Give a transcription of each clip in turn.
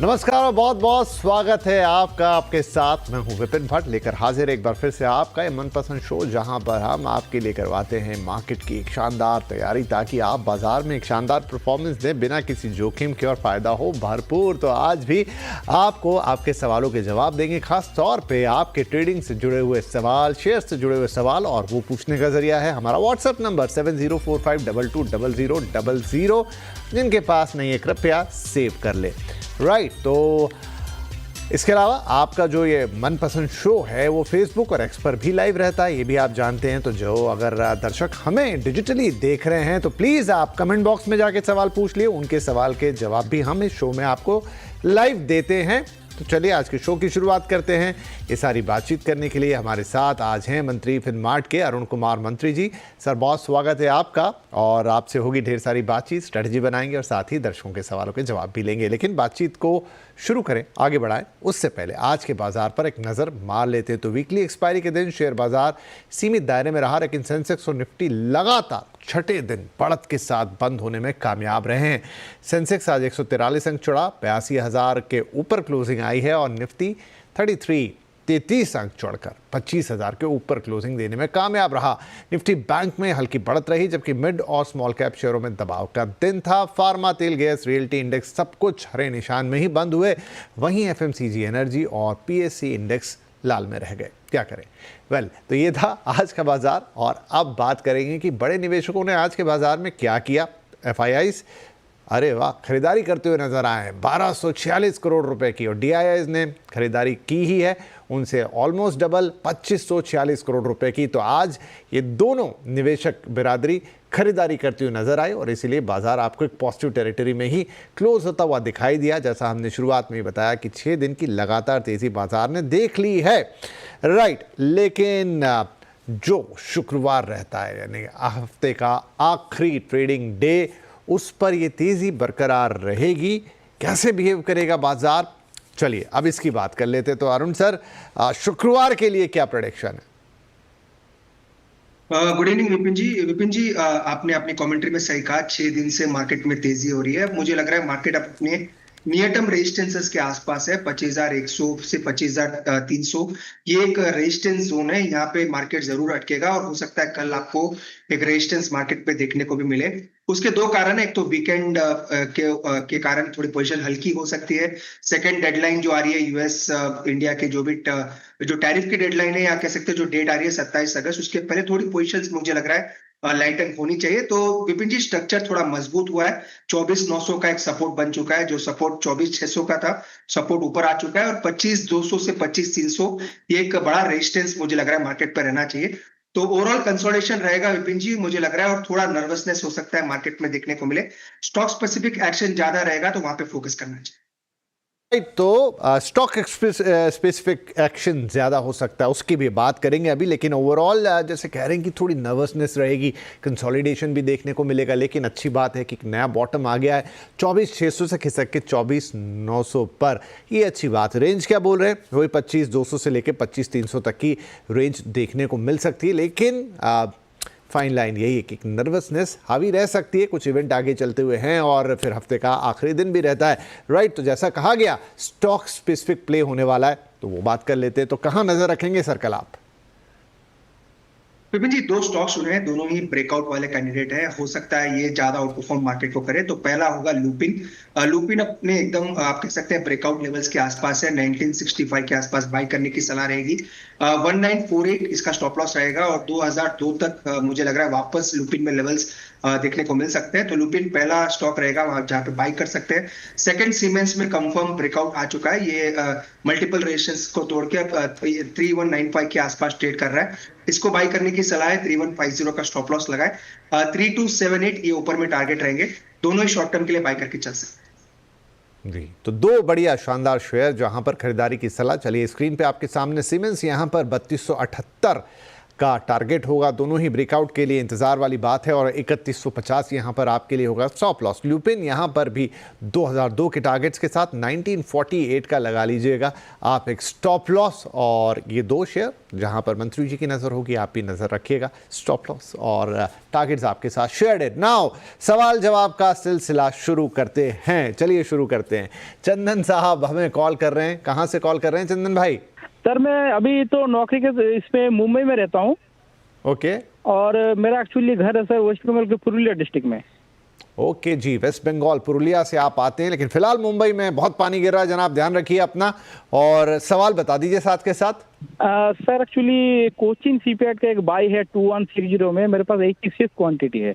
नमस्कार और बहुत बहुत स्वागत है आपका। आपके साथ मैं हूं विपिन भट्ट, लेकर हाजिर एक बार फिर से आपका ये मनपसंद शो, जहां पर हम आपके लिए करवाते हैं मार्केट की एक शानदार तैयारी, ताकि आप बाजार में एक शानदार परफॉर्मेंस दें बिना किसी जोखिम के और फायदा हो भरपूर। तो आज भी आपको आपके सवालों के जवाब देंगे, खास तौर पे आपके ट्रेडिंग से जुड़े हुए सवाल, शेयर से जुड़े हुए सवाल, और वो पूछने का जरिया है हमारा व्हाट्सएप नंबर 7045220000। जिनके पास नहीं है कृपया सेव कर ले। राइट, तो इसके अलावा आपका जो ये मनपसंद शो है वो फेसबुक और एक्स पर भी लाइव रहता है, ये भी आप जानते हैं। तो जो अगर दर्शक हमें डिजिटली देख रहे हैं तो प्लीज़ आप कमेंट बॉक्स में जाके सवाल पूछ लिए, उनके सवाल के जवाब भी हम इस शो में आपको लाइव देते हैं। तो चलिए आज के शो की शुरुआत करते हैं। ये सारी बातचीत करने के लिए हमारे साथ आज हैं मंत्री फिनमार्ट के अरुण कुमार मंत्री जी। सर, बहुत स्वागत है आपका, और आपसे होगी ढेर सारी बातचीत, स्ट्रेटजी बनाएंगे और साथ ही दर्शकों के सवालों के जवाब भी लेंगे। लेकिन बातचीत को शुरू करें, आगे बढ़ाएं, उससे पहले आज के बाजार पर एक नज़र मार लेते हैं। तो वीकली एक्सपायरी के दिन शेयर बाजार सीमित दायरे में रहा, लेकिन सेंसेक्स और निफ्टी लगातार छठे दिन बढ़त के साथ बंद होने में कामयाब रहे हैं। सेंसेक्स आज 143 अंक चढ़ा, 82,000 के ऊपर क्लोजिंग आई है, और निफ्टी 33 अंक चढ़कर 25,000 के ऊपर क्लोजिंग देने में कामयाब रहा। निफ्टी बैंक में हल्की बढ़त रही, जबकि मिड और स्मॉल कैप शेयरों में दबाव का दिन था। फार्मा, तेल, गैस, रियल्टी इंडेक्स सब कुछ हरे निशान में ही बंद हुए। वहीं एफएमसीजी, एनर्जी और पीएससी इंडेक्स लाल में रह गए। क्या करें? तो ये था आज का बाजार, और अब बात करेंगे कि बड़े निवेशकों ने आज के बाजार में क्या किया। एफआईआईज, अरे वाह, खरीदारी करते हुए नजर आए हैं, 1246 करोड़ रुपए की, और डीआईआईज ने खरीदारी की ही है, उनसे ऑलमोस्ट डबल 2546 करोड़ रुपए की। तो आज ये दोनों निवेशक बिरादरी खरीदारी करती हुई नजर आई, और इसीलिए बाजार आपको एक पॉजिटिव टेरिटरी में ही क्लोज होता हुआ दिखाई दिया। जैसा हमने शुरुआत में ही बताया कि 6 दिन की लगातार तेजी बाजार ने देख ली है। राइट, लेकिन जो शुक्रवार रहता है, यानी हफ्ते का आखिरी ट्रेडिंग डे, उस पर ये तेजी बरकरार रहेगी। कैसे बिहेव करेगा बाजार, चलिए अब इसकी बात कर लेते। तो अरुण सर, शुक्रवार के लिए क्या प्रेडिक्शन है? गुड इवनिंग विपिन जी, आपने अपनी कमेंट्री में सही कहा, 6 दिन से मार्केट में तेजी हो रही है। मुझे लग रहा है मार्केट अपने नियर टर्म रेजिस्टेंसेस के आसपास है, 25,100 से 25,300। ये एक रेजिस्टेंस जोन है, यहाँ पे मार्केट जरूर अटकेगा, और हो सकता है कल आपको एक रेजिस्टेंस मार्केट पे देखने को भी मिले। उसके दो कारण है, एक तो वीकेंड के कारण थोड़ी पोजीशन हल्की हो सकती है। सेकंड, डेडलाइन जो आ रही है यूएस इंडिया के जो टैरिफ की डेडलाइन है, या कह सकते हैं जो डेट आ रही है 27 अगस्त, उसके पहले थोड़ी पोजीशंस मुझे लग रहा है लाइटन होनी चाहिए। तो विपिन जी, स्ट्रक्चर थोड़ा मजबूत हुआ है। 24,900 का एक सपोर्ट बन चुका है, जो सपोर्ट 24,600 का था, सपोर्ट ऊपर आ चुका है, और 25,200 से 25,300 ये एक बड़ा रेजिस्टेंस मुझे लग रहा है मार्केट पर रहना चाहिए। तो ओवरऑल कंसोलिडेशन रहेगा विपिन जी, मुझे लग रहा है, और थोड़ा नर्वसनेस हो सकता है मार्केट में देखने को मिले। स्टॉक स्पेसिफिक एक्शन ज्यादा रहेगा, तो वहां पे फोकस करना चाहिए। तो स्टॉक स्पेसिफिक एक्शन ज़्यादा हो सकता है, उसकी भी बात करेंगे अभी। लेकिन ओवरऑल जैसे कह रहे हैं कि थोड़ी नर्वसनेस रहेगी, कंसोलिडेशन भी देखने को मिलेगा। लेकिन अच्छी बात है कि एक नया बॉटम आ गया है 24,600 से खिसक के 24,900 पर, ये अच्छी बात है। रेंज क्या बोल रहे हैं, वही 25,200 से लेकर 25,300 तक की रेंज देखने को मिल सकती है। लेकिन फाइन लाइन यही है कि नर्वसनेस हावी रह सकती है, कुछ इवेंट आगे चलते हुए हैं, और फिर हफ्ते का आखिरी दिन भी रहता है। राइट, तो जैसा कहा गया स्टॉक स्पेसिफिक प्ले होने वाला है, तो वो बात कर लेते हैं। तो कहां नजर रखेंगे सर कल आप? विपिन जी, 2 स्टॉक्स चुने हैं, दोनों ही ब्रेकआउट वाले कैंडिडेट है। हो सकता है ये ज्यादा आउट परफॉर्म मार्केट को करे। तो पहला होगा लुपिन। लुपिन अपने एकदम आप कह सकते हैं ब्रेकआउट लेवल्स के आसपास है, 1965 के आसपास बाई करने की सलाह रहेगी। 1948 इसका स्टॉप लॉस रहेगा, और 2002 तक मुझे लग रहा है वापस लुपिन में लेवल्स देखने को मिल सकते हैं। तो लुपिन पहला स्टॉक रहेगा वहां जहां पे बाई कर सकते हैं। सेकंड, सीमेंस में कंफर्म ब्रेकआउट आ चुका है, ये मल्टीपल रेजिस्टेंस को तोड़ के 3195 के आसपास ट्रेड कर रहा है। इसको बाई करने की सलाह है, 3150 का स्टॉप लॉस लगाए। 3278 ये ऊपर में टारगेट रहेंगे, दोनों ही शॉर्ट टर्म के लिए बाई करके चल सकते हैं। जी, तो 2 बढ़िया शानदार शेयर जहां पर खरीदारी की सलाह। चलिए स्क्रीन पे आपके सामने सीमेंस, यहां पर 3278 का टारगेट होगा। दोनों ही ब्रेकआउट के लिए इंतजार वाली बात है और 3150 यहाँ पर आपके लिए होगा स्टॉप लॉस। ल्यूपिन यहाँ पर भी 2002 के टारगेट्स के साथ 1948 का लगा लीजिएगा आप एक स्टॉप लॉस। और ये दो शेयर जहाँ पर मंत्री जी की नज़र होगी आप भी नज़र रखिएगा। स्टॉप लॉस और टारगेट्स आपके साथ शेयर्ड। नाउ सवाल जवाब का सिलसिला शुरू करते हैं। चलिए शुरू करते हैं। चंदन साहब हमें कॉल कर रहे हैं। कहाँ से कॉल कर रहे हैं चंदन भाई? सर मैं अभी तो नौकरी के इसमें मुंबई में रहता हूँ। ओके और मेरा एक्चुअली घर है सर वेस्ट बंगाल के पुरुलिया डिस्ट्रिक्ट में। ओके जी, वेस्ट बंगाल पुरुलिया से आप आते हैं, लेकिन फिलहाल मुंबई में बहुत पानी गिर रहा है जनाब, ध्यान रखिए अपना। और सवाल बता दीजिए साथ के साथ। सर एक्चुअली कोचिन सीपैट का एक बाई है 2160 में, मेरे पास 86 क्वांटिटी है।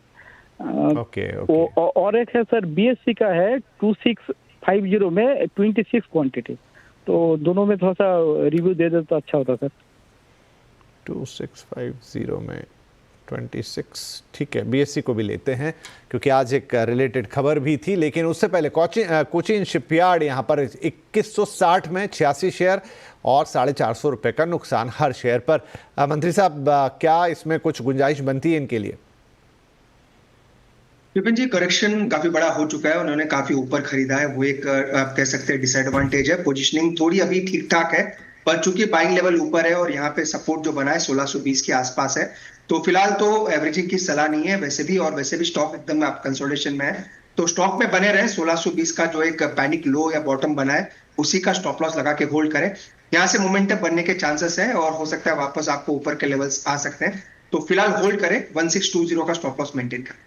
ओके और एक है सर बीएससी का है 2650 में 26 क्वांटिटी। तो दोनों में थोड़ा सा रिव्यू दे दे तो अच्छा होता सर। 2650 में 26, ठीक है। बीएससी को भी लेते हैं क्योंकि आज एक रिलेटेड खबर भी थी। लेकिन उससे पहले कोचिन शिपयार्ड यहाँ पर 2160 में 86 शेयर और 450 रुपये का नुकसान हर शेयर पर। मंत्री साहब क्या इसमें कुछ गुंजाइश बनती है इनके लिए? विपिन जी, करेक्शन काफी बड़ा हो चुका है, उन्होंने काफी ऊपर खरीदा है, वो एक आप कह सकते हैं डिसएडवांटेज है। पोजीशनिंग थोड़ी अभी ठीक ठाक है, पर चूंकि बाइंग लेवल ऊपर है और यहाँ पे सपोर्ट जो बना है 1620 के आसपास है, तो फिलहाल तो एवरेजिंग की सलाह नहीं है वैसे भी। और वैसे भी स्टॉक एकदम आप कंसोलिडेशन में है, तो स्टॉक में बने रहे। 1620 का जो एक पैनिक लो या बॉटम बना है उसी का स्टॉप लॉस लगा के होल्ड करें। यहाँ से मोमेंटम बनने के चांसेस है और हो सकता है वापस आपको ऊपर के लेवल्स आ सकते हैं, तो फिलहाल होल्ड करें। 1620 का स्टॉप लॉस मेंटेन करें।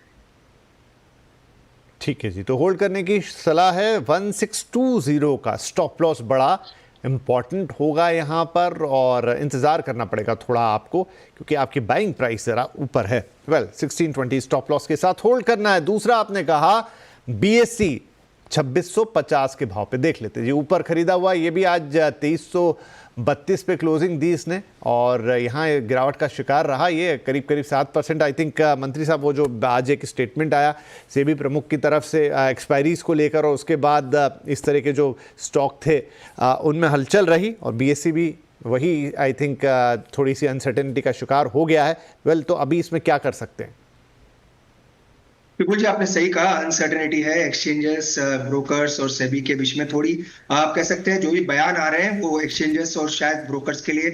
ठीक है जी, तो होल्ड करने की सलाह है। 1620 का स्टॉप लॉस बड़ा इंपॉर्टेंट होगा यहाँ पर और इंतज़ार करना पड़ेगा थोड़ा आपको क्योंकि आपकी बाइंग प्राइस ज़रा ऊपर है। 1620 स्टॉप लॉस के साथ होल्ड करना है। दूसरा आपने कहा बीएससी 2650 के भाव पे देख लेते जी, ऊपर खरीदा हुआ। ये भी आज 2332 पे क्लोजिंग दी इसने और यहाँ गिरावट का शिकार रहा। ये करीब करीब 7% आई थिंक। मंत्री साहब वो जो आज एक स्टेटमेंट आया सेबी प्रमुख की तरफ से एक्सपायरीज को लेकर और उसके बाद इस तरह के जो स्टॉक थे उनमें हलचल रही और बीएससी भी वही आई थिंक थोड़ी सी अनसर्टेनिटी का शिकार हो गया है। तो अभी इसमें क्या कर सकते हैं? बिल्कुल जी, आपने सही कहा, अनसर्टेनिटी है। एक्सचेंजेस, ब्रोकर्स और सेबी के बीच में थोड़ी आप कह सकते हैं जो भी बयान आ रहे हैं वो एक्सचेंजेस और शायद ब्रोकर्स के लिए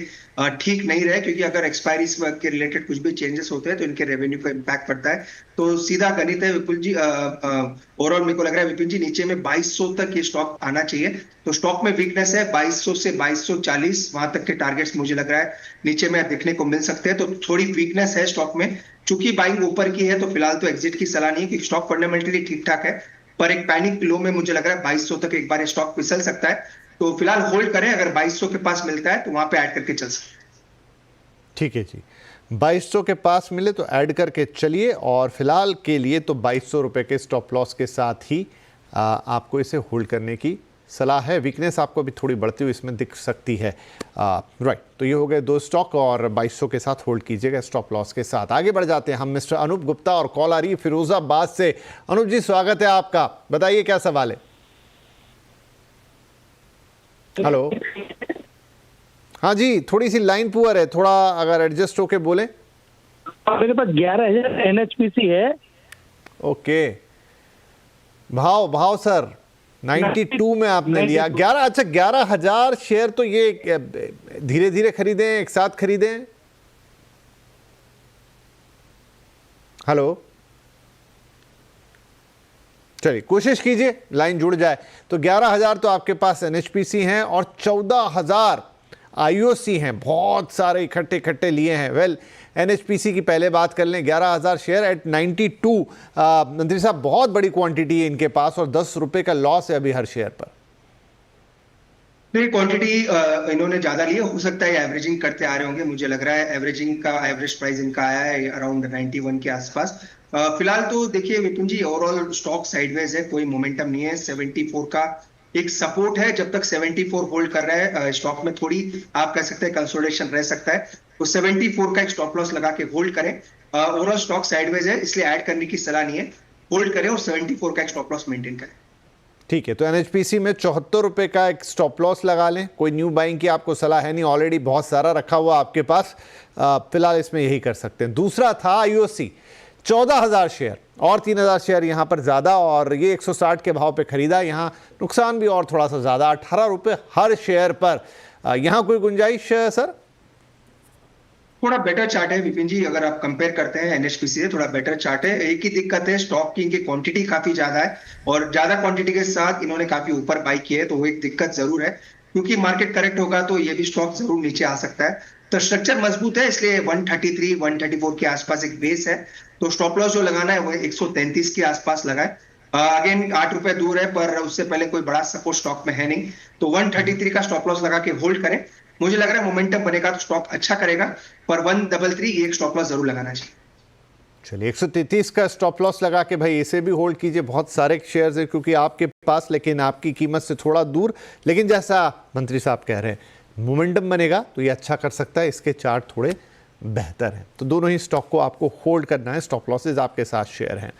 ठीक नहीं रहे, क्योंकि अगर एक्सपायरीज के रिलेटेड कुछ भी चेंजेस होते हैं तो इनके रेवेन्यू को इम्पैक्ट पड़ता है। तो सीधा गणित है विपुल जी। ओवरऑल मेरे को लग रहा है विपिन जी नीचे में 2200 तक ये स्टॉक आना चाहिए। तो स्टॉक में वीकनेस है 2200 से 2240 वहां तक के टारगेट्स मुझे लग रहा है नीचे में देखने को मिल सकते हैं। तो थोड़ी वीकनेस है स्टॉक में। चूंकि बाइंग ऊपर की है तो फिलहाल तो एग्जिट की सलाह नहीं है क्योंकि स्टॉक फंडामेंटली ठीक ठाक है, पर एक पैनिक लो में मुझे लग रहा है 2200 तक एक बार स्टॉक फिसल सकता है। तो फिलहाल होल्ड करें, अगर 2200 के पास मिलता है तो वहां पे ऐड करके चल सकते हैं। ठीक है जी, 2200 के पास मिले तो ऐड करके चलिए और फिलहाल के लिए तो 2200 रुपये के स्टॉप लॉस के साथ ही आपको इसे होल्ड करने की सलाह है। वीकनेस आपको भी थोड़ी बढ़ती हुई इसमें दिख सकती है। राइट, तो ये हो गए दो स्टॉक और 2200 के साथ होल्ड कीजिएगा स्टॉप लॉस के साथ। आगे बढ़ जाते हैं हम मिस्टर अनूप गुप्ता और कॉल आ रही है फिरोजाबाद से। अनूप जी स्वागत है आपका, बताइए क्या सवाल है? हेलो, हाँ जी, थोड़ी सी लाइन पुअर है, थोड़ा अगर एडजस्ट होके बोले। मेरे पास 11,000 एनएचपीसी है। ओके, भाव सर 92 में आपने लिया 11। अच्छा, 11,000 शेयर तो ये धीरे धीरे खरीदें एक साथ खरीदें? हेलो, चलिए कोशिश कीजिए लाइन जुड़ जाए। तो 11,000 तो आपके पास एनएचपीसी हैं और 14,000 आईओसी हैं, बहुत सारे इकट्ठे लिए हैं। एनएचपीसी की पहले बात कर लें। 11,000 शेयर एट 92। मंत्री साहब बहुत बड़ी क्वांटिटी है इनके पास और 10 रुपए का लॉस है अभी हर शेयर पर। नहीं, क्वांटिटी इन्होंने ज्यादा ली है, हो सकता है एवरेजिंग करते आ रहे होंगे। मुझे लग रहा है एवरेजिंग का एवरेज प्राइस इनका आया है अराउंड 91 के आसपास। फिलहाल तो देखिए विपिन जी, ओवरऑल स्टॉक साइडवेज है, कोई मोमेंटम नहीं है। 74 का एक सपोर्ट है, जब तक 74 होल्ड कर रहा है स्टॉक में थोड़ी आप कह सकते हैं कंसोलिडेशन रह सकता है। तो 74 का एक स्टॉप लॉस लगा के होल्ड करें। ओवरऑल स्टॉक साइडवेज है इसलिए ऐड करने की सलाह नहीं है, होल्ड करें और 74 का एक स्टॉप लॉस मेंटेन करें। ठीक है, तो एनएचपीसी में 74 रुपए का एक स्टॉप लॉस लगा लें। कोई न्यू बाइंग की आपको सलाह है नहीं, ऑलरेडी बहुत सारा रखा हुआ आपके पास, फिलहाल इसमें यही कर सकते हैं। दूसरा था आईओसी, 14,000 शेयर और 3,000 शेयर यहाँ पर ज़्यादा, और ये 160 के भाव पे खरीदा। यहाँ नुकसान भी और थोड़ा सा ज़्यादा, 18 रुपये हर शेयर पर। यहाँ कोई गुंजाइश सर? थोड़ा बेटर चार्ट है विपिन जी, अगर आप कंपेयर करते हैं एनएचपीसी से, थोड़ा बेटर चार्ट है। एक ही दिक्कत है, स्टॉक की इनकी क्वांटिटी काफी ज्यादा है और ज्यादा क्वांटिटी के साथ इन्होंने काफी ऊपर बाई किया है, तो वो एक दिक्कत जरूर है। क्योंकि मार्केट करेक्ट होगा तो ये भी स्टॉक जरूर नीचे आ सकता है। तो स्ट्रक्चर मजबूत है, इसलिए 133 134 के आसपास एक बेस है। तो स्टॉप लॉस जो लगाना है वो 133 के आसपास लगाए। अगेन 8 रुपए दूर है, पर उससे पहले कोई बड़ा सपोर्ट स्टॉक में है नहीं, तो 133 का स्टॉप लॉस लगा के होल्ड करें। मुझे लग रहा है मोमेंटम बनेगा तो स्टॉक अच्छा करेगा, पर 133 ये एक स्टॉप लॉस जरूर लगाना चाहिए। चलिए, 133 का स्टॉप लॉस लगा के भाई इसे भी होल्ड कीजिए। बहुत सारे शेयर्स हैं क्योंकि आपके पास, लेकिन आपकी कीमत से थोड़ा दूर। लेकिन जैसा मंत्री साहब कह रहे हैं, मोमेंटम बनेगा तो ये अच्छा कर सकता है, इसके चार्ट थोड़े बेहतर हैं। तो दोनों ही स्टॉक को आपको होल्ड करना है, स्टॉप लॉसेज आपके साथ शेयर हैं।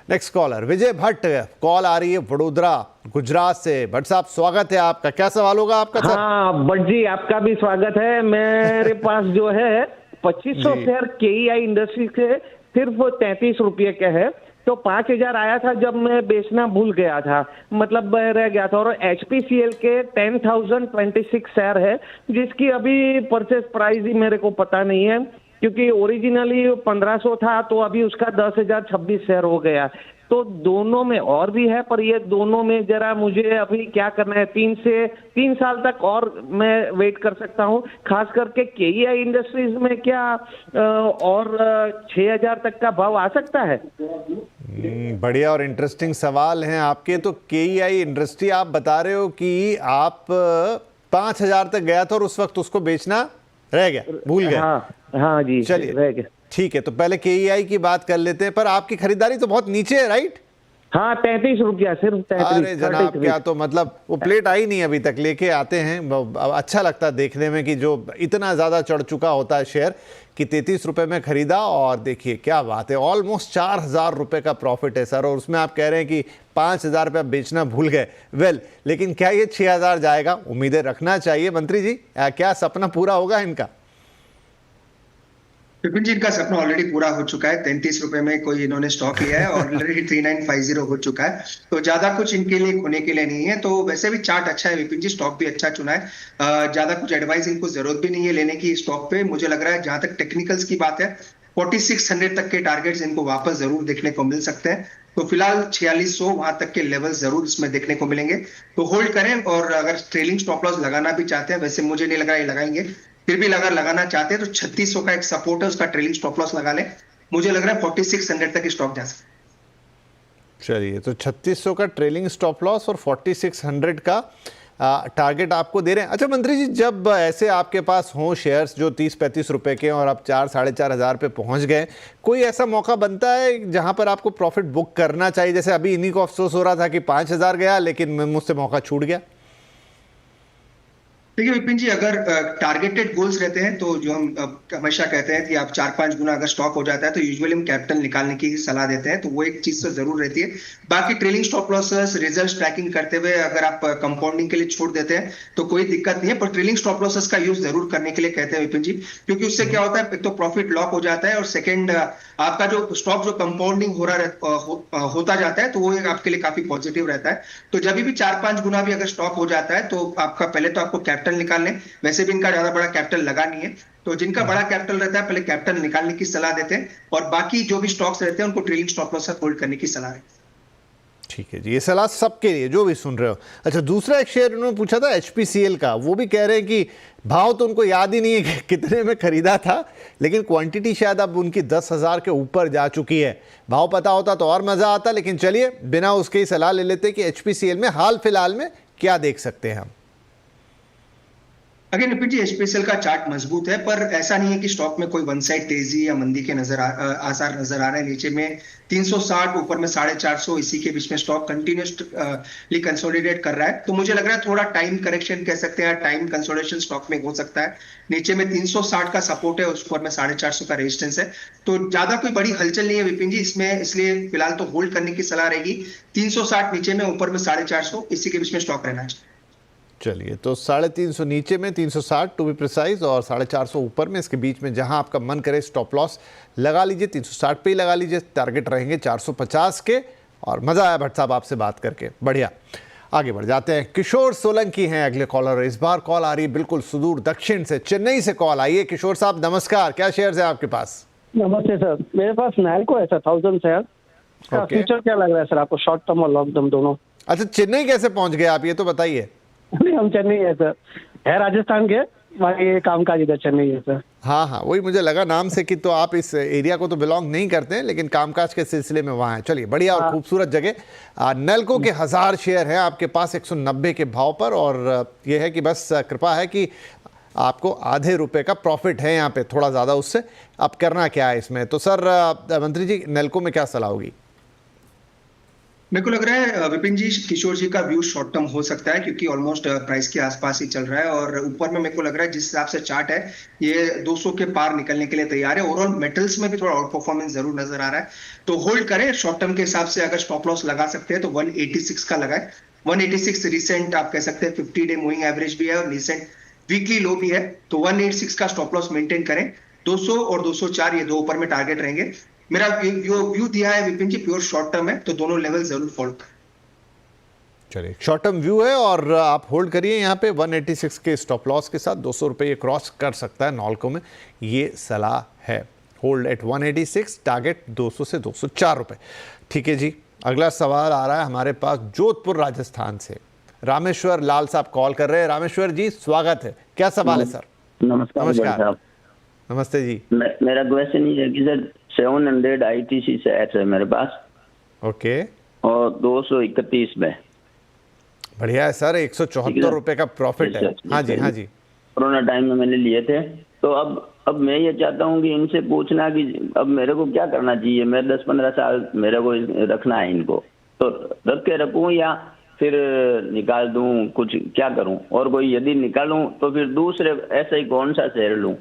नेक्स्ट कॉलर विजय भट्ट, कॉल आ रही है वडोदरा गुजरात से। भट्ट साहब, स्वागत है आपका। क्या सवाल होगा आपका सर? हाँ भट्ट जी, आपका भी स्वागत है। मेरे पास जो है 2500 शेयर केईआई इंडस्ट्री के सिर्फ 33 रुपये के है। तो 5,000 आया था जब मैं बेचना भूल गया था, मतलब रह गया था। और एचपीसीएल के 10,026 शेयर है, जिसकी अभी परचेस प्राइस ही मेरे को पता नहीं है, क्योंकि ओरिजिनली 1500 था, तो अभी उसका 10,026 शेयर हो गया। तो दोनों में और भी है, पर ये दोनों में जरा मुझे अभी क्या करना है, 3 साल तक और मैं वेट कर सकता हूँ। खास करके केईआई इंडस्ट्रीज में क्या और 6,000 तक का भाव आ सकता है? बढ़िया और इंटरेस्टिंग सवाल हैं आपके। तो केईआई इंडस्ट्री आप बता रहे हो कि आप 5,000 तक गया था और उस वक्त उसको बेचना रह गया, भूल गए। हाँ जी, चलिए रह गया। ठीक है, तो पहले केईआई की बात कर लेते हैं। पर आपकी खरीदारी तो बहुत नीचे है, राइट? हाँ, 33 रुपया, सिर्फ 33। अरे जनाब, क्या तो मतलब वो प्लेट आई नहीं अभी तक, लेके आते हैं। अच्छा लगता है देखने में कि जो इतना ज़्यादा चढ़ चुका होता है शेयर, कि 33 रुपये में खरीदा और देखिए क्या बात है, ऑलमोस्ट 4,000 रुपये का प्रॉफिट है सर। और उसमें आप कह रहे हैं कि 5,000 रुपये बेचना भूल गए। वेल, लेकिन क्या ये 6,000 जाएगा? उम्मीदें रखना चाहिए मंत्री जी। क्या सपना पूरा होगा इनका? विपिन जी, इनका सपना ऑलरेडी पूरा हो चुका है। 33 रुपए में कोई इन्होंने स्टॉक लिया है और ऑलरेडी 3950 हो चुका है, तो ज्यादा कुछ इनके लिए खोने के लिए नहीं है। तो वैसे भी चार्ट अच्छा है विपिन जी, स्टॉक भी अच्छा चुना है। ज्यादा कुछ एडवाइस इनको जरूरत भी नहीं है लेने की स्टॉक पे। मुझे लग रहा है जहां तक टेक्निकल्स की बात है, 4600 तक के टारगेट्स इनको वापस जरूर देखने को मिल सकते हैं। तो फिलहाल 4600 वहां तक के लेवल जरूर इसमें देखने को मिलेंगे, तो होल्ड करें। और अगर ट्रेलिंग स्टॉप लॉस लगाना भी चाहते हैं, वैसे मुझे नहीं लग रहा है लगाएंगे, फिर भी अगर लगाना चाहते हैं तो 3600 का एक सपोर्ट है, उसका ट्रेलिंग स्टॉप लॉस लगा लें। मुझे लग रहा है 4600 तक स्टॉक जा सकता है। चलिए, तो 3600 का ट्रेलिंग स्टॉप लॉस और 4600 का टारगेट आपको दे रहे हैं। अच्छा मंत्री जी, जब ऐसे आपके पास हों शेयर्स जो 30-35 रुपए के और आप 4-4,500 पे पहुंच गए, कोई ऐसा मौका बनता है जहां पर आपको प्रॉफिट बुक करना चाहिए? जैसे अभी इन्हीं को अफसोस हो रहा था कि 5,000 गया, लेकिन मुझसे मौका छूट गया। देखिए विपिन जी, अगर टारगेटेड गोल्स रहते हैं तो जो हम हमेशा कहते हैं कि आप 4-5 गुना अगर स्टॉक हो जाता है तो यूजुअली हम कैपिटल निकालने की सलाह देते हैं, तो वो एक चीज तो जरूर रहती है। बाकी trailing stop losses result tracking करते हुए अगर आप कंपाउंडिंग के लिए छोड़ देते हैं तो कोई दिक्कत नहीं है, पर ट्रेलिंग स्टॉप लॉसेस का यूज जरूर करने के लिए कहते हैं विपिन जी, क्योंकि उससे क्या होता है, एक तो प्रॉफिट लॉक हो जाता है और सेकेंड आपका जो स्टॉक जो कंपाउंडिंग होता जाता है, तो वो आपके लिए काफी पॉजिटिव रहता है। तो जब भी 4-5 गुना भी अगर स्टॉक हो जाता है तो आपका पहले तो आपको कैपिटल निकाल लें। वैसे भी इनका ज्यादा बड़ा कैपिटल लगा नहीं है, तो जिनका बड़ा कैपिटल रहता है पहले कैपिटल निकालने की सलाह देते हैं, और बाकी जो भी स्टॉक्स रहते हैं उनको ट्रेलिंग स्टॉप लॉस होल्ड करने की सलाह है। ठीक है जी, ये सलाह सबके लिए जो भी सुन रहे हो। अच्छा, दूसरा एक शेयर उन्होंने पूछा था एचपीसीएल का, वो भी कह रहे हैं कि भाव तो उनको याद ही नहीं है कि कितने में खरीदा था, लेकिन क्वांटिटी शायद अब उनकी 10,000 के ऊपर जा चुकी है। भाव पता होता तो और मजा आता, लेकिन चलिए बिना उसके ही सलाह ले लेते कि एचपीसीएल में हाल फिलहाल में क्या देख सकते हैं हम। अगर विपिन जी एचपीएसएल का चार्ट मजबूत है, पर ऐसा नहीं है कि स्टॉक में कोई वन साइड तेजी या मंदी के आसार नजर आ रहे हैं। नीचे में 360, ऊपर में 450, इसी के बीच में स्टॉक कंटिन्यूसली कंसोलिडेट कर रहा है। तो मुझे लग रहा है थोड़ा टाइम करेक्शन कह सकते हैं, टाइम कंसोलिडेशन स्टॉक में हो सकता है। नीचे में 360 का सपोर्ट है, उस पर में 450 का रेजिस्टेंस है। तो ज्यादा कोई बड़ी हलचल नहीं है विपिन जी इसमें, इसलिए फिलहाल तो होल्ड करने की सलाह रहेगी। 360 नीचे में, ऊपर में 450, इसी के बीच में स्टॉक रहना चाहिए। चलिए, तो 350 नीचे में, 360 टू बी प्रिसाइज, और 450 ऊपर में, इसके बीच में जहां आपका मन करे स्टॉप लॉस लगा लीजिए। 360 पे ही लगा लीजिए, टारगेट रहेंगे 450 के। और मजा आया भट्ट साहब आपसे बात करके, बढ़िया। आगे बढ़ जाते हैं, किशोर सोलंकी हैं अगले कॉलर। इस बार कॉल आ रही है बिल्कुल सुदूर दक्षिण से, चेन्नई से कॉल आई है। किशोर साहब नमस्कार, क्या शेयर्स है आपके पास? नमस्ते सर, मेरे पास नैल्को है सर, 1000 शेयर। Okay. फ्यूचर क्या लग रहा है सर आपको, शॉर्ट टर्म और लॉन्ग टर्म दोनों? अच्छा, चेन्नई कैसे पहुंच गए आप, ये तो बताइए। नहीं, हम चेन्नई है सर, है राजस्थान के, हमारे ये कामकाज इधर चेन्नई है सर। हाँ, वही मुझे लगा नाम से कि तो आप इस एरिया को तो बिलोंग नहीं करते हैं, लेकिन कामकाज के सिलसिले में वहाँ हैं। चलिए, बढ़िया और खूबसूरत जगह। नेल्को के 1000 शेयर हैं आपके पास 190 के भाव पर, और यह है कि बस कृपा है कि आपको आधे रुपए का प्रॉफिट है यहाँ पे, थोड़ा ज़्यादा उससे। अब करना क्या है इसमें? तो सर मंत्री जी, नेल्को में क्या सलाह होगी? मेरे को लग रहा है विपिन जी, किशोर जी का व्यू शॉर्ट टर्म हो सकता है, क्योंकि ऑलमोस्ट प्राइस के आसपास ही चल रहा है। और ऊपर में मेरे को लग रहा है जिस हिसाब से चार्ट है, ये 200 के पार निकलने के लिए तैयार है। ओवरऑल मेटल्स में भी थोड़ा आउट परफॉर्मेंस जरूर नजर आ रहा है, तो होल्ड करें। शॉर्ट टर्म के हिसाब से अगर स्टॉप लॉस लगा सकते हैं तो 186 का लगाए। 186 रिसेंट आप कह सकते हैं 50 डे मूविंग एवरेज भी है, और रिसेंट वीकली लो भी है। तो 186 का स्टॉप लॉस मेंटेन करें। 200 और 204 ये दो ऊपर में टारगेट रहेंगे। मेरा व्यू दिया है विपिन जी, प्योर शॉर्ट टर्म है, तो दोनों लेवल जरूर फॉलो करें। चलिए, शॉर्ट टर्म व्यू है और आप होल्ड करिए यहाँ पे 186 के स्टॉप लॉस के साथ। 200 रुपये ये क्रॉस कर सकता है नॉल्को में, ये सलाह है। होल्ड एट 186, टारगेट 200 से 204 रुपये। ठीक है जी, अगला सवाल आ रहा है हमारे पास जोधपुर राजस्थान से। रामेश्वर लाल साहब कॉल कर रहे हैं। रामेश्वर जी स्वागत है, क्या सवाल है सर? नमस्कार। नमस्ते जी। मेरा क्वेश्चन ये है कि सर 700 ITC शेयर है मेरे पास, ओके, और 231 में। बढ़िया है सर, 174 रुपये का प्रॉफिट है। हाँ जी। कोरोना टाइम में मैंने लिए थे। तो अब मैं ये चाहता हूँ कि इनसे पूछना कि अब मेरे को क्या करना चाहिए। मैं 10-15 साल मेरे को रखना है इनको, तो रख के रखूँ या फिर निकाल दूं, कुछ क्या करूं? और कोई यदि निकालूं तो फिर दूसरे ऐसा ही कौन सा शेयर लूं?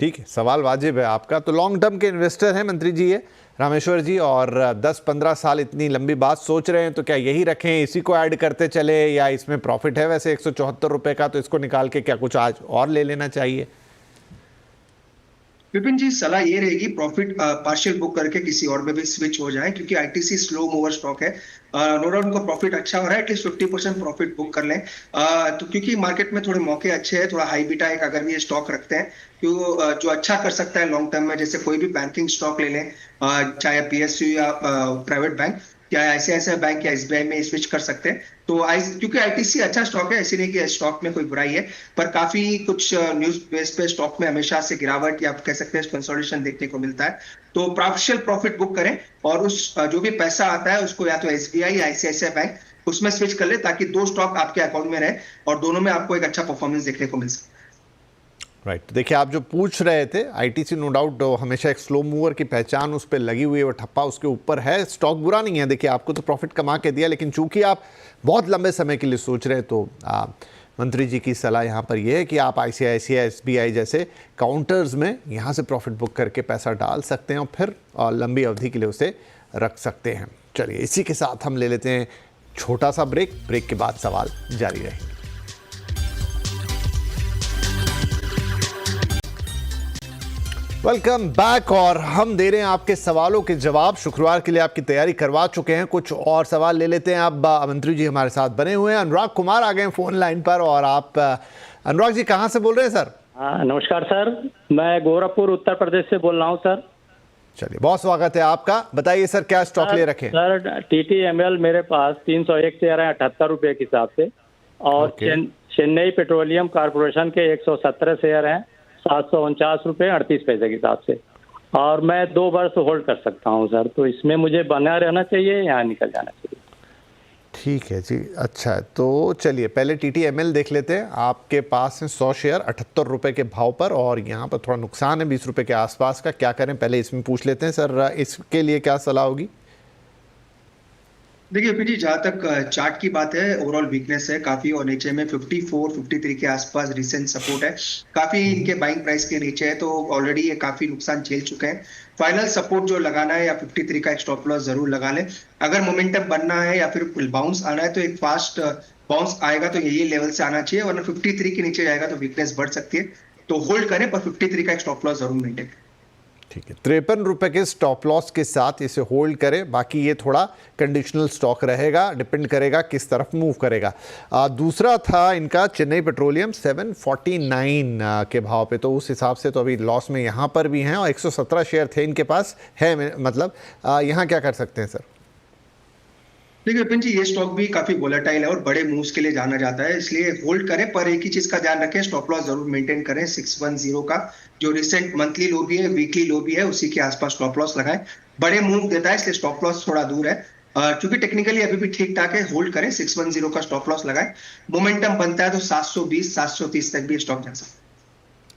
ठीक है, सवाल वाजिब है आपका। तो लॉन्ग टर्म के इन्वेस्टर हैं मंत्री जी ये रामेश्वर जी, और 10-15 साल इतनी लंबी बात सोच रहे हैं, तो क्या यही रखें, इसी को ऐड करते चले, या इसमें प्रॉफिट है वैसे 174 रुपये का, तो इसको निकाल के क्या कुछ आज और ले लेना चाहिए? विपिन जी सलाह ये रहेगी, प्रॉफिट पार्शियल बुक करके किसी और में भी स्विच हो जाए, क्योंकि आईटीसी स्लो मूवर स्टॉक है। नो डाउट उनको प्रॉफिट अच्छा हो रहा है, एटलीस्ट 50% प्रॉफिट बुक कर लें। तो क्योंकि मार्केट में थोड़े मौके अच्छे हैं, थोड़ा हाई बीटा एक अगर भी ये स्टॉक रखते हैं, क्यों जो अच्छा कर सकता है लॉन्ग टर्म में, जैसे कोई भी बैंकिंग स्टॉक ले लें, चाहे पीएसयू या प्राइवेट बैंक या ICICI बैंक या SBI में स्विच कर सकते हैं। तो क्योंकि आईटीसी अच्छा स्टॉक है, ऐसे नहीं कि स्टॉक में कोई बुराई है, पर काफी कुछ न्यूज बेस पे स्टॉक में हमेशा से गिरावट या आप कह सकते हैं कंसोलिडेशन देखने को मिलता है। तो पार्शियल प्रॉफिट बुक करें, और उस जो भी पैसा आता है उसको या तो SBI या ICICI बैंक उसमें स्विच कर ले, ताकि दो स्टॉक आपके अकाउंट में रहे और दोनों में आपको एक अच्छा परफॉर्मेंस देखने को मिल सके। राइट, तो देखिए, आप जो पूछ रहे थे, आईटीसी नो डाउट हमेशा एक स्लो मूवर की पहचान उस पर लगी हुई है, वो ठप्पा उसके ऊपर है। स्टॉक बुरा नहीं है, देखिए आपको तो प्रॉफिट कमा के दिया, लेकिन चूंकि आप बहुत लंबे समय के लिए सोच रहे हैं, तो मंत्री जी की सलाह यहाँ पर यह है कि आप ICICI SBI जैसे काउंटर्स में यहाँ से प्रॉफिट बुक करके पैसा डाल सकते हैं, और फिर लंबी अवधि के लिए उसे रख सकते हैं। चलिए, इसी के साथ हम ले लेते हैं छोटा सा ब्रेक के बाद सवाल जारी रहेंगे। वेलकम बैक, और हम दे रहे हैं आपके सवालों के जवाब। शुक्रवार के लिए आपकी तैयारी करवा चुके हैं, कुछ और सवाल ले लेते हैं। अब मंत्री जी हमारे साथ बने हुए हैं, अनुराग कुमार आ गए हैं फोन लाइन पर। और आप अनुराग जी कहाँ से बोल रहे हैं सर? नमस्कार सर, मैं गोरखपुर उत्तर प्रदेश से बोल रहा हूँ सर। चलिए, बहुत स्वागत है आपका। बताइए सर, क्या स्टॉक ले रखे? सर TTML मेरे पास 301 शेयर है 78 रुपये के हिसाब से, और चेन्नई पेट्रोलियम कॉर्पोरेशन के 117 शेयर हैं 749 रुपये 38 पैसे के हिसाब से, और मैं 2 वर्ष होल्ड कर सकता हूं सर। तो इसमें मुझे बना रहना चाहिए या निकल जाना चाहिए? ठीक है जी, अच्छा है। तो चलिए पहले TTML देख लेते हैं। आपके पास है 100 शेयर 78 रुपये के भाव पर और यहाँ पर थोड़ा नुकसान है 20 रुपये के आसपास का। क्या करें, पहले इसमें पूछ लेते हैं सर, इसके लिए क्या सलाह होगी? देखिए विपिन जी, जहां तक चार्ट की बात है, ओवरऑल वीकनेस है काफी और नीचे में 54 53 के आसपास रिसेंट सपोर्ट है। काफी इनके बाइंग प्राइस के नीचे है, तो ऑलरेडी ये काफी नुकसान झेल चुके हैं। फाइनल सपोर्ट जो लगाना है या 53 का एक स्टॉप लॉस जरूर लगा लें। अगर मोमेंटम बनना है या फिर बाउंस आना है तो एक फास्ट बाउंस आएगा तो यही लेवल से आना चाहिए, वरना 53 के नीचे जाएगा तो वीकनेस बढ़ सकती है। तो होल्ड करें, पर 53 का एक स्टॉप लॉस जरूर मेंटेन करें। ठीक है, 53 रुपये के स्टॉप लॉस के साथ इसे होल्ड करें। बाकी ये थोड़ा कंडीशनल स्टॉक रहेगा, डिपेंड करेगा किस तरफ मूव करेगा। दूसरा था इनका चेन्नई पेट्रोलियम 749 के भाव पे, तो उस हिसाब से तो अभी लॉस में यहाँ पर भी हैं और 117 शेयर थे इनके पास है, मतलब यहाँ क्या कर सकते हैं सर? देखिए विपिन जी, ये स्टॉक भी काफी वोलेटाइल है और बड़े मूव्स के लिए जाना जाता है, इसलिए होल्ड करें। पर एक ही चीज का ध्यान रखें, स्टॉप लॉस जरूर मेंटेन करें। 610 का जो रिसेंट मंथली लो भी है, वीकली लो भी है, उसी के आसपास स्टॉप लॉस लगाएं। बड़े मूव देता है इसलिए स्टॉप लॉस थोड़ा दूर है, क्योंकि टेक्निकली अभी भी ठीक ठाक है। होल्ड करें, 610 का स्टॉप लॉस लगाएं। मोमेंटम बनता है तो 720 730 तक भी स्टॉक जा सकता है।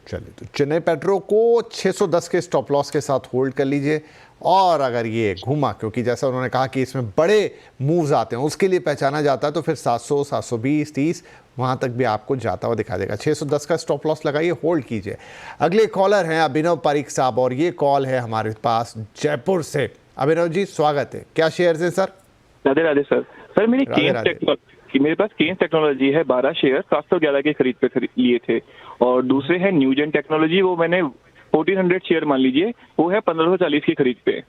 चलिए, तो चेन्नई पेट्रो को 610 के स्टॉप लॉस के साथ होल्ड कर लीजिए। और अगर ये घूमा, क्योंकि जैसा उन्होंने कहा कि इसमें बड़े मूव्स आते हैं, उसके लिए पहचाना जाता है, तो फिर 700 720 30 वहाँ तक भी आपको जाता हुआ दिखा देगा। 610 का स्टॉप लॉस लगाइए, होल्ड कीजिए। अगले कॉलर हैं अभिनव पारिक साहब और ये कॉल है हमारे पास जयपुर से। अभिनव जी स्वागत है। क्या शेयर है sir? Radhe Radhe sir. Sir मेरे पास केन्स टेक्नोलॉजी है 12 शेयर 711 के खरीद पे लिए थे, और दूसरे है न्यूजेन टेक्नोलॉजी, वो मैंने 1400 शेयर मान लीजिए, वो है 1540 की खरीद पे।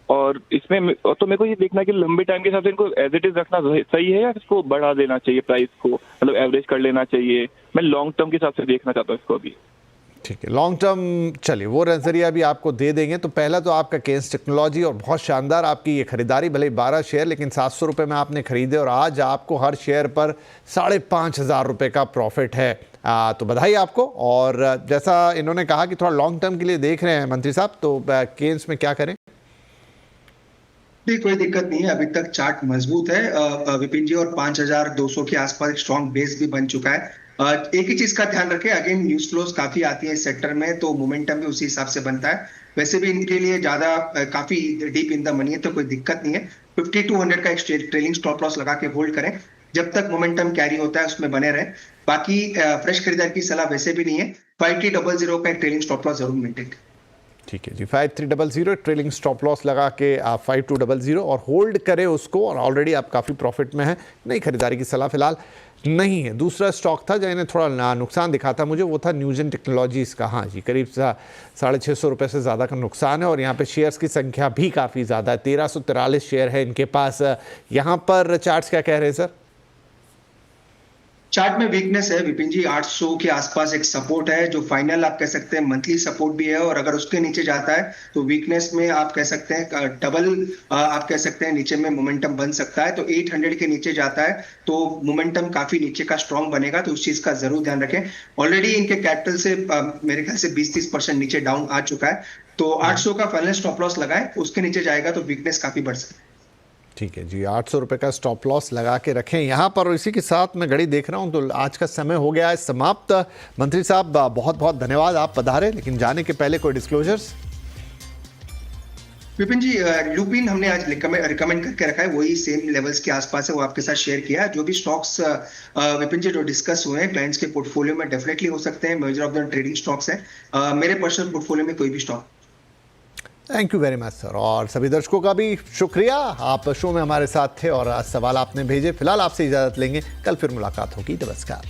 और इसमें तो मेरे को ये देखना है कि लंबे टाइम के हिसाब से इनको एज इट इज रखना सही है या इसको बढ़ा देना चाहिए, प्राइस को मतलब एवरेज कर लेना चाहिए। मैं लॉन्ग टर्म के हिसाब से देखना चाहता हूँ इसको अभी। ठीक है, लॉन्ग टर्म, चलिए वो नजरिया भी आपको दे देंगे। तो पहला तो आपका केन्स टेक्नोलॉजी और बहुत शानदार आपकी ये खरीदारी, भले 12 शेयर लेकिन 700 रुपये में आपने खरीदे और आज आपको हर शेयर पर 5,500 रुपये का प्रॉफिट है। तो बधाई आपको। और जैसा इन्होंने कहा कि थोड़ा लॉन्ग टर्म के लिए देख रहे हैं मंत्री साहब, तो केन्स में क्या करें? नहीं, कोई दिक्कत नहीं है, अभी तक चार्ट मजबूत है विपिन जी, और 5,200 के आसपास एक स्ट्रॉन्ग बेस भी बन चुका है। एक ही चीज का ध्यान रखें, अगेन न्यूज फ्लोज काफी आती है इस सेक्टर में, तो मोमेंटम भी उसी हिसाब से बनता है। वैसे भी इनके लिए ज्यादा काफी डीप इन द मनी है, तो कोई दिक्कत नहीं है। 5200 का एक ट्रेलिंग स्टॉप लॉस लगा के होल्ड करें, जब तक मोमेंटम कैरी होता है उसमें बने रहें। बाकी फ्रेश खरीदार की सलाह वैसे भी नहीं है। 5300 का एक ट्रेलिंग स्टॉप लॉस जरूर मेंटेन करें। ठीक है जी, 5300 ट्रेलिंग स्टॉप लॉस लगा के आप 5200 और होल्ड करें उसको। और ऑलरेडी आप काफ़ी प्रॉफिट में हैं, नई खरीदारी की सलाह फिलहाल नहीं है। दूसरा स्टॉक था जिन्हें थोड़ा नुकसान दिखा था मुझे, वो था न्यूजेन टेक्नोलॉजीज का। हाँ जी, करीब 650 रुपये से ज़्यादा का नुकसान है और यहाँ पे शेयर्स की संख्या भी काफ़ी ज़्यादा है, 1343 शेयर है इनके पास। यहाँ पर चार्ट्स क्या कह रहे हैं सर? चार्ट में वीकनेस है विपिन जी, 800 के आसपास एक सपोर्ट है जो फाइनल आप कह सकते हैं मंथली सपोर्ट भी है, और अगर उसके नीचे जाता है तो वीकनेस में आप कह सकते हैं डबल आप कह सकते हैं नीचे में मोमेंटम बन सकता है। तो 800 के नीचे जाता है तो मोमेंटम काफी नीचे का स्ट्रॉन्ग बनेगा, तो उस चीज का जरूर ध्यान रखें। ऑलरेडी इनके कैपिटल से मेरे ख्याल से 20-30% नीचे डाउन आ चुका है, तो 800 का फाइनल स्टॉप लॉस लगाएं, उसके नीचे जाएगा तो वीकनेस काफी बढ़ सकती है। ठीक है जी, 800 रुपये का स्टॉप लॉस लगा के रखें यहाँ पर। और इसी के साथ मैं घड़ी देख रहा हूँ तो आज का समय हो गया है समाप्त। मंत्री साहब बहुत बहुत धन्यवाद, आप पधारे, लेकिन जाने के पहले कोई डिस्क्लोजर्स? विपिन जी, लुपिन हमने आज रिकमेंड करके रखा है, वही सेम लेवल्स के आसपास है, वो आपके साथ शेयर किया है। जो भी स्टॉक्स विपिन जी जो डिस्कस हुए हैं क्लाइंट्स के पोर्टफोलियो में डेफिनेटली हो सकते हैं, measure of the trading stocks हैं। मेरे पर्सनल पोर्टफोलियो में कोई भी stock. Thank you very much sir. और सभी दर्शकों का भी शुक्रिया, आप शो में हमारे साथ थे और सवाल आपने भेजे। फिलहाल आपसे इजाज़त लेंगे, कल फिर मुलाकात होगी। नमस्कार।